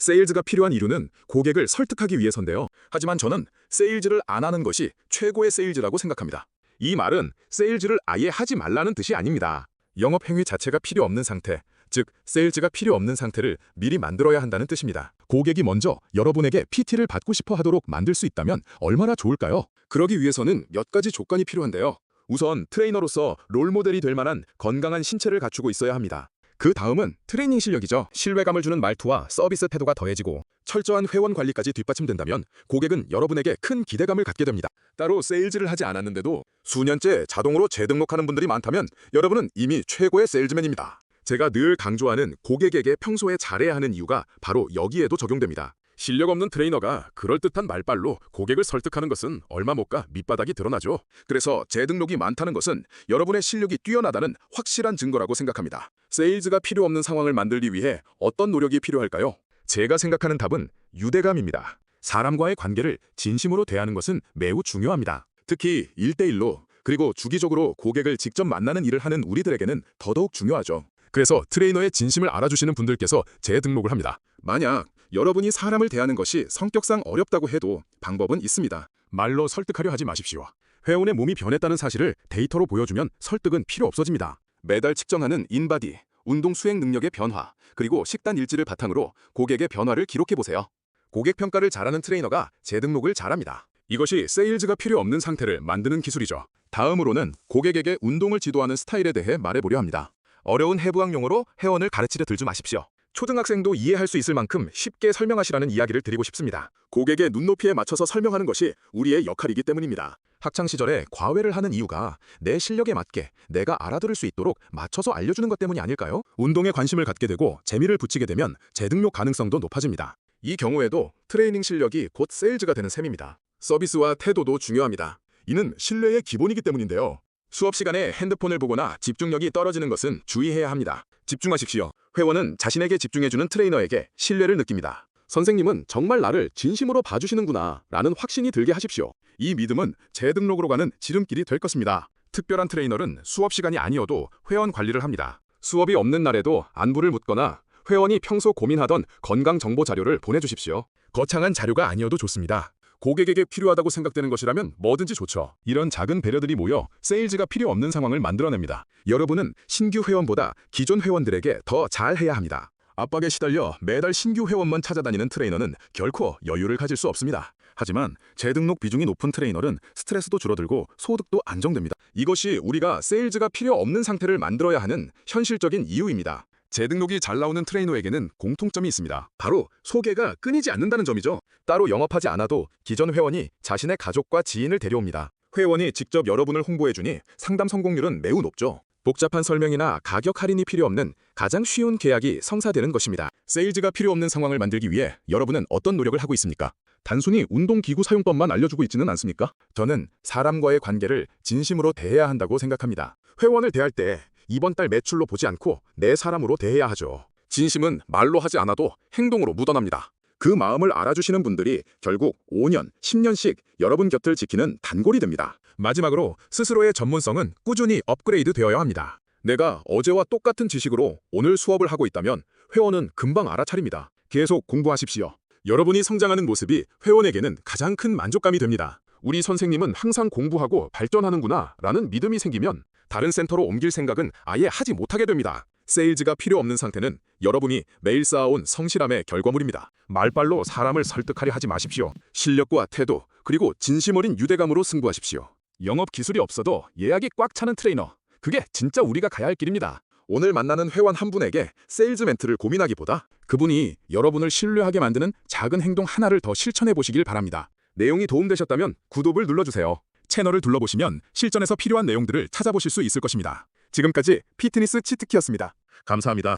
세일즈가 필요한 이유는 고객을 설득하기 위해서인데요. 하지만 저는 세일즈를 안 하는 것이 최고의 세일즈라고 생각합니다. 이 말은 세일즈를 아예 하지 말라는 뜻이 아닙니다. 영업 행위 자체가 필요 없는 상태, 즉 세일즈가 필요 없는 상태를 미리 만들어야 한다는 뜻입니다. 고객이 먼저 여러분에게 PT를 받고 싶어 하도록 만들 수 있다면 얼마나 좋을까요? 그러기 위해서는 몇 가지 조건이 필요한데요. 우선 트레이너로서 롤모델이 될 만한 건강한 신체를 갖추고 있어야 합니다. 그 다음은 트레이닝 실력이죠. 신뢰감을 주는 말투와 서비스 태도가 더해지고 철저한 회원 관리까지 뒷받침된다면 고객은 여러분에게 큰 기대감을 갖게 됩니다. 따로 세일즈를 하지 않았는데도 수년째 자동으로 재등록하는 분들이 많다면 여러분은 이미 최고의 세일즈맨입니다. 제가 늘 강조하는 고객에게 평소에 잘해야 하는 이유가 바로 여기에도 적용됩니다. 실력 없는 트레이너가 그럴듯한 말빨로 고객을 설득하는 것은 얼마 못 가 밑바닥이 드러나죠. 그래서 재등록이 많다는 것은 여러분의 실력이 뛰어나다는 확실한 증거라고 생각합니다. 세일즈가 필요 없는 상황을 만들기 위해 어떤 노력이 필요할까요? 제가 생각하는 답은 유대감입니다. 사람과의 관계를 진심으로 대하는 것은 매우 중요합니다. 특히 1대1로 그리고 주기적으로 고객을 직접 만나는 일을 하는 우리들에게는 더더욱 중요하죠. 그래서 트레이너의 진심을 알아주시는 분들께서 재등록을 합니다. 만약 여러분이 사람을 대하는 것이 성격상 어렵다고 해도 방법은 있습니다. 말로 설득하려 하지 마십시오. 회원의 몸이 변했다는 사실을 데이터로 보여주면 설득은 필요 없어집니다. 매달 측정하는 인바디, 운동 수행 능력의 변화, 그리고 식단 일지를 바탕으로 고객의 변화를 기록해보세요. 고객 평가를 잘하는 트레이너가 재등록을 잘합니다. 이것이 세일즈가 필요 없는 상태를 만드는 기술이죠. 다음으로는 고객에게 운동을 지도하는 스타일에 대해 말해보려 합니다. 어려운 해부학 용어로 회원을 가르치려 들지 마십시오. 초등학생도 이해할 수 있을 만큼 쉽게 설명하시라는 이야기를 드리고 싶습니다. 고객의 눈높이에 맞춰서 설명하는 것이 우리의 역할이기 때문입니다. 학창시절에 과외를 하는 이유가 내 실력에 맞게 내가 알아들을 수 있도록 맞춰서 알려주는 것 때문이 아닐까요? 운동에 관심을 갖게 되고 재미를 붙이게 되면 재등록 가능성도 높아집니다. 이 경우에도 트레이닝 실력이 곧 세일즈가 되는 셈입니다. 서비스와 태도도 중요합니다. 이는 신뢰의 기본이기 때문인데요. 수업 시간에 핸드폰을 보거나 집중력이 떨어지는 것은 주의해야 합니다. 집중하십시오. 회원은 자신에게 집중해주는 트레이너에게 신뢰를 느낍니다. 선생님은 정말 나를 진심으로 봐주시는구나 라는 확신이 들게 하십시오. 이 믿음은 재등록으로 가는 지름길이 될 것입니다. 특별한 트레이너는 수업 시간이 아니어도 회원 관리를 합니다. 수업이 없는 날에도 안부를 묻거나 회원이 평소 고민하던 건강 정보 자료를 보내주십시오. 거창한 자료가 아니어도 좋습니다. 고객에게 필요하다고 생각되는 것이라면 뭐든지 좋죠. 이런 작은 배려들이 모여 세일즈가 필요 없는 상황을 만들어냅니다. 여러분은 신규 회원보다 기존 회원들에게 더 잘해야 합니다. 압박에 시달려 매달 신규 회원만 찾아다니는 트레이너는 결코 여유를 가질 수 없습니다. 하지만 재등록 비중이 높은 트레이너는 스트레스도 줄어들고 소득도 안정됩니다. 이것이 우리가 세일즈가 필요 없는 상태를 만들어야 하는 현실적인 이유입니다. 재등록이 잘 나오는 트레이너에게는 공통점이 있습니다. 바로 소개가 끊이지 않는다는 점이죠. 따로 영업하지 않아도 기존 회원이 자신의 가족과 지인을 데려옵니다. 회원이 직접 여러분을 홍보해주니 상담 성공률은 매우 높죠. 복잡한 설명이나 가격 할인이 필요 없는 가장 쉬운 계약이 성사되는 것입니다. 세일즈가 필요 없는 상황을 만들기 위해 여러분은 어떤 노력을 하고 있습니까? 단순히 운동기구 사용법만 알려주고 있지는 않습니까? 저는 사람과의 관계를 진심으로 대해야 한다고 생각합니다. 회원을 대할 때 이번 달 매출로 보지 않고 내 사람으로 대해야 하죠. 진심은 말로 하지 않아도 행동으로 묻어납니다. 그 마음을 알아주시는 분들이 결국 5년, 10년씩 여러분 곁을 지키는 단골이 됩니다. 마지막으로 스스로의 전문성은 꾸준히 업그레이드 되어야 합니다. 내가 어제와 똑같은 지식으로 오늘 수업을 하고 있다면 회원은 금방 알아차립니다. 계속 공부하십시오. 여러분이 성장하는 모습이 회원에게는 가장 큰 만족감이 됩니다. 우리 선생님은 항상 공부하고 발전하는구나 라는 믿음이 생기면 다른 센터로 옮길 생각은 아예 하지 못하게 됩니다. 세일즈가 필요 없는 상태는 여러분이 매일 쌓아온 성실함의 결과물입니다. 말빨로 사람을 설득하려 하지 마십시오. 실력과 태도, 그리고 진심 어린 유대감으로 승부하십시오. 영업 기술이 없어도 예약이 꽉 차는 트레이너. 그게 진짜 우리가 가야 할 길입니다. 오늘 만나는 회원 한 분에게 세일즈 멘트를 고민하기보다 그분이 여러분을 신뢰하게 만드는 작은 행동 하나를 더 실천해 보시길 바랍니다. 내용이 도움되셨다면 구독을 눌러주세요. 채널을 둘러보시면 실전에서 필요한 내용들을 찾아보실 수 있을 것입니다. 지금까지 피트니스 치트키였습니다. 감사합니다.